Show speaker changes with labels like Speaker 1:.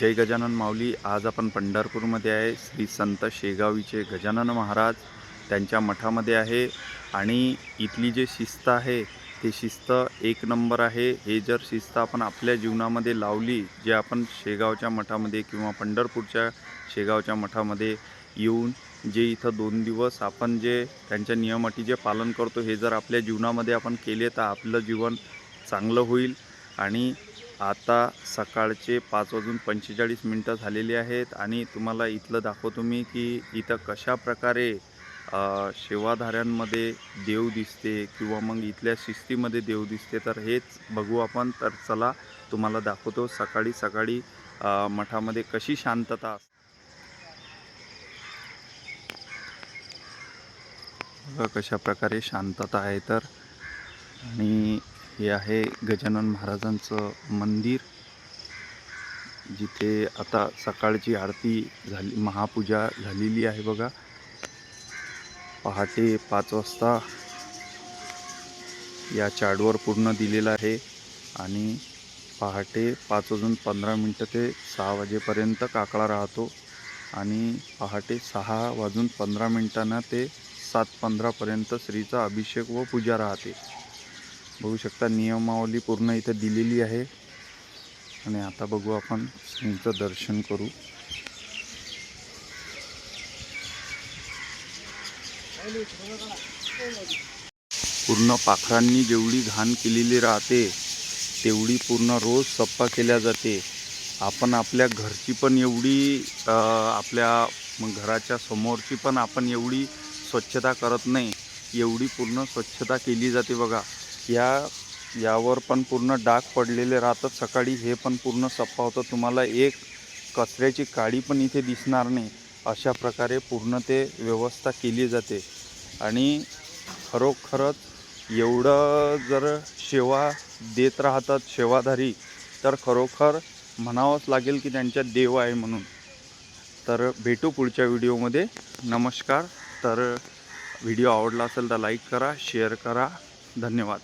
Speaker 1: जय गजानन माऊली। आज आपण पंढरपूरमध्ये आहे। श्री संत शेगावीचे गजानन महाराज त्यांच्या मठामध्ये आहे आणि इथली जे शिस्त आहे ते शिस्त एक नंबर आहे। हे जर शिस्त आपण आपल्या जीवनामध्ये लावली, जे आपण शेगावच्या मठामध्ये किंवा पंढरपूरच्या शेगावच्या मठामध्ये येऊन जे इथं 2 दिवस आपण जे त्यांच्या नियम अटीचे पालन करतो, हे जर आपल्या जीवनामध्ये आपण केले तर आपलं जीवन चांगलं होईल। आणि आता सकाळचे 5:45 झालेले आहेत आणि तुम्हाला इथलं दाखवतो मी की इथं कशा प्रकारे सेवाधाऱ्यांमध्ये देव दिसते किंवा मग इथल्या शिस्तीमध्ये देव दिसते। तर हेच बघू आपण। तर चला तुम्हाला दाखवतो सकाळी सकाळी मठामध्ये कशी शांतता असते। बघा कशा प्रकारे शांतता आहे। तर आणि हे आहे गजानन महाराजांचं मंदिर, जिथे आता सकाळची आरती झाली, महापूजा झालेली आहे। बघा पहाटे 5 वाजता या चार्टवर पूर्ण दिलेला आहे आणि पहाटे 5:15 ते 6 वाजेपर्यंत काकडा राहतो आणि पहाटे 6:15 ते 7:15 श्रीचा अभिषेक व पूजा राहते। बघू शकता नियमावली पूर्ण इथे दिलेली आहे। आणि आता बघू आपण श्रींचं दर्शन करू। पूर्ण पाखरांनी जेवढी घाण केलेली राहते तेवढी पूर्ण रोज सप्पा केल्या जाते। आपण आपल्या घरची पण एवढी आपल्या घराच्या समोरची पण आपण एवढी स्वच्छता करत नाही, एवढी पूर्ण स्वच्छता केली जाते। बघा यावर पण पूर्ण डाग पडलेले राहतात। सकाळी हे पण पूर्ण सप्पा होतं, तुम्हाला एक कचऱ्याची काडी पण इथे दिसणार नाही। अशा प्रकारे पूर्ण ते व्यवस्था केली जाते आणि खरोखरच एवढं जर सेवा देत राहतात सेवाधारी, तर खरोखर म्हणावंच लागेल की त्यांच्यात देव आहे म्हणून। तर भेटू पुढच्या व्हिडिओमध्ये। नमस्कार। तर व्हिडिओ आवडला असेल तर लाईक करा, शेअर करा। धन्यवाद।